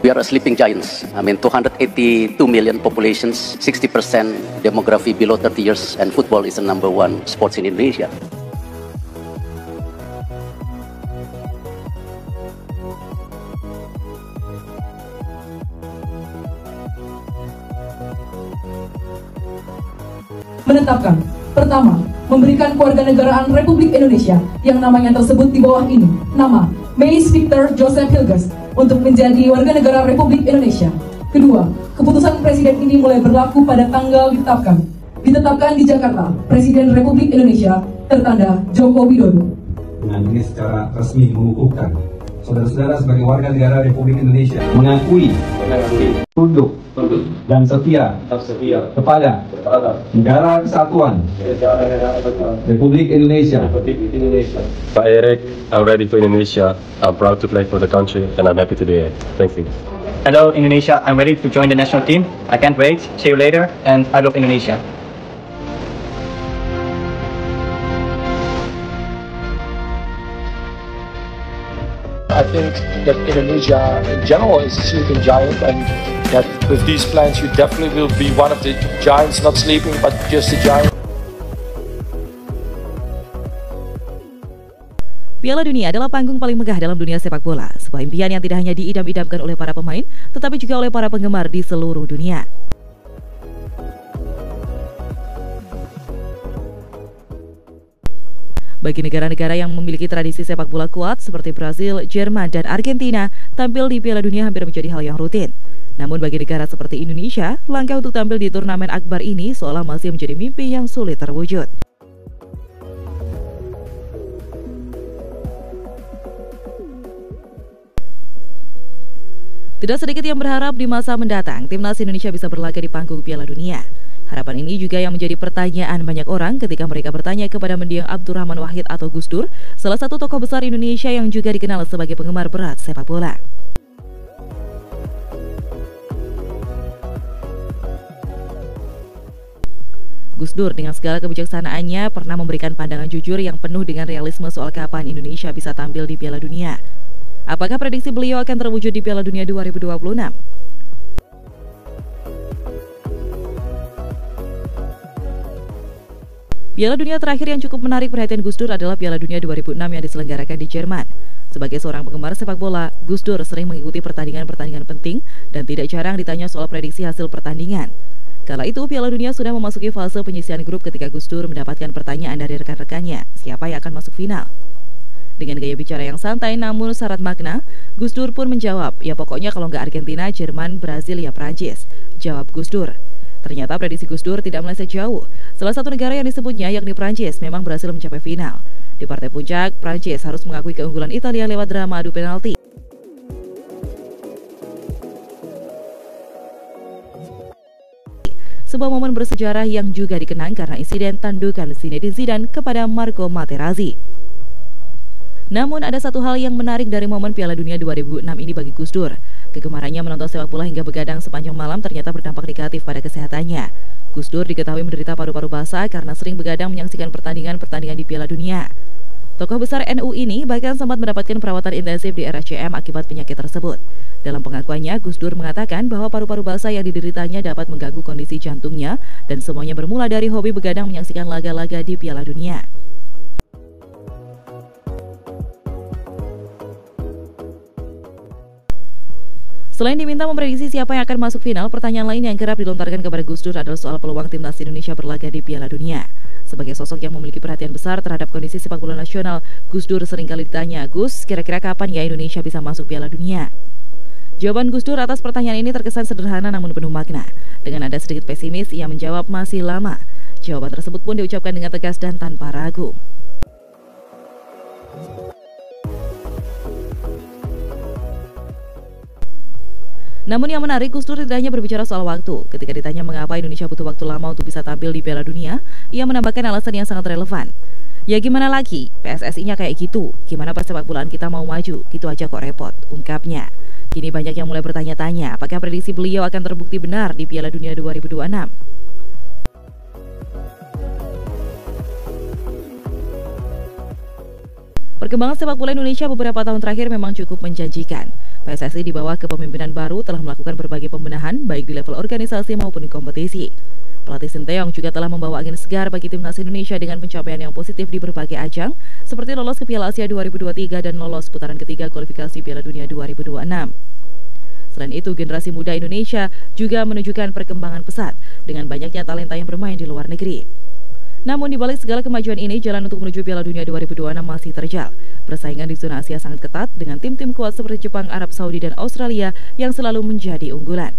We are a sleeping giants. 282 million populations, 60% demography below 30 years, and football is the number one sports in Indonesia. Menetapkan, pertama, memberikan kewarganegaraan Republik Indonesia yang namanya tersebut di bawah ini, nama Mays Victor Joseph Hilgers untuk menjadi warga negara Republik Indonesia. Kedua, keputusan Presiden ini mulai berlaku pada tanggal ditetapkan di Jakarta, Presiden Republik Indonesia tertanda Joko Widodo. Dengan ini secara resmi mengukuhkan saudara-saudara sebagai warga negara Republik Indonesia mengakui, tunduk dan setia kepada Negara Kesatuan Republik Indonesia. Pak Erik, I'm ready for Indonesia. I'm proud to play for the country and I'm happy to do it. Thank you. Hello Indonesia, I'm ready to join the national team. I can't wait. See you later and I love Indonesia. I think that Indonesia in general is a sleeping giant, and that with these plans you definitely will be one of the giants, not sleeping but just a giant. Piala Dunia adalah panggung paling megah dalam dunia sepak bola, sebuah impian yang tidak hanya diidam-idamkan oleh para pemain, tetapi juga oleh para penggemar di seluruh dunia. Bagi negara-negara yang memiliki tradisi sepak bola kuat seperti Brasil, Jerman, dan Argentina, tampil di Piala Dunia hampir menjadi hal yang rutin. Namun bagi negara seperti Indonesia, langkah untuk tampil di turnamen akbar ini seolah masih menjadi mimpi yang sulit terwujud. Tidak sedikit yang berharap di masa mendatang, timnas Indonesia bisa berlaga di panggung Piala Dunia. Harapan ini juga yang menjadi pertanyaan banyak orang ketika mereka bertanya kepada mendiang Abdurrahman Wahid atau Gus Dur, salah satu tokoh besar Indonesia yang juga dikenal sebagai penggemar berat sepak bola. Gus Dur dengan segala kebijaksanaannya pernah memberikan pandangan jujur yang penuh dengan realisme soal kapan Indonesia bisa tampil di Piala Dunia. Apakah prediksi beliau akan terwujud di Piala Dunia 2026? Piala Dunia terakhir yang cukup menarik perhatian Gus Dur adalah Piala Dunia 2006 yang diselenggarakan di Jerman. Sebagai seorang penggemar sepak bola, Gus Dur sering mengikuti pertandingan-pertandingan penting dan tidak jarang ditanya soal prediksi hasil pertandingan. Kala itu, Piala Dunia sudah memasuki fase penyisihan grup ketika Gus Dur mendapatkan pertanyaan dari rekan-rekannya, siapa yang akan masuk final? Dengan gaya bicara yang santai namun syarat makna, Gus Dur pun menjawab, ya pokoknya kalau nggak Argentina, Jerman, Brasil, ya Prancis. Jawab Gus Dur. Ternyata prediksi Gus Dur tidak meleset jauh. Salah satu negara yang disebutnya yakni Prancis memang berhasil mencapai final. Di partai puncak, Prancis harus mengakui keunggulan Italia lewat drama adu penalti. Sebuah momen bersejarah yang juga dikenang karena insiden tandukan Zinedine Zidane kepada Marco Materazzi. Namun ada satu hal yang menarik dari momen Piala Dunia 2006 ini bagi Gus Dur. Kegemarannya menonton sepak bola hingga begadang sepanjang malam ternyata berdampak negatif pada kesehatannya. Gus Dur diketahui menderita paru-paru basah karena sering begadang menyaksikan pertandingan-pertandingan di Piala Dunia. Tokoh besar NU ini bahkan sempat mendapatkan perawatan intensif di RSCM akibat penyakit tersebut. Dalam pengakuannya, Gus Dur mengatakan bahwa paru-paru basah yang dideritanya dapat mengganggu kondisi jantungnya dan semuanya bermula dari hobi begadang menyaksikan laga-laga di Piala Dunia. Selain diminta memprediksi siapa yang akan masuk final, pertanyaan lain yang kerap dilontarkan kepada Gus Dur adalah soal peluang timnas Indonesia berlaga di Piala Dunia. Sebagai sosok yang memiliki perhatian besar terhadap kondisi sepak bola nasional, Gus Dur seringkali ditanya, Gus, kira-kira kapan ya Indonesia bisa masuk Piala Dunia? Jawaban Gus Dur atas pertanyaan ini terkesan sederhana namun penuh makna. Dengan nada sedikit pesimis, ia menjawab masih lama. Jawaban tersebut pun diucapkan dengan tegas dan tanpa ragu. Namun yang menarik, Gus Dur tidak hanya berbicara soal waktu. Ketika ditanya mengapa Indonesia butuh waktu lama untuk bisa tampil di Piala Dunia, ia menambahkan alasan yang sangat relevan. Ya gimana lagi, PSSI-nya kayak gitu. Gimana persepak bolaan kita mau maju? Gitu aja kok repot, ungkapnya. Kini banyak yang mulai bertanya-tanya, apakah prediksi beliau akan terbukti benar di Piala Dunia 2026? Perkembangan sepak bola Indonesia beberapa tahun terakhir memang cukup menjanjikan. PSSI di bawah kepemimpinan baru telah melakukan berbagai pembenahan baik di level organisasi maupun kompetisi. Pelatih Sinteyong juga telah membawa angin segar bagi timnas Indonesia dengan pencapaian yang positif di berbagai ajang, seperti lolos ke Piala Asia 2023 dan lolos putaran ketiga kualifikasi Piala Dunia 2026. Selain itu, generasi muda Indonesia juga menunjukkan perkembangan pesat dengan banyaknya talenta yang bermain di luar negeri. Namun di balik segala kemajuan ini, jalan untuk menuju Piala Dunia 2026 masih terjal. Persaingan di zona Asia sangat ketat dengan tim-tim kuat seperti Jepang, Arab Saudi, dan Australia yang selalu menjadi unggulan.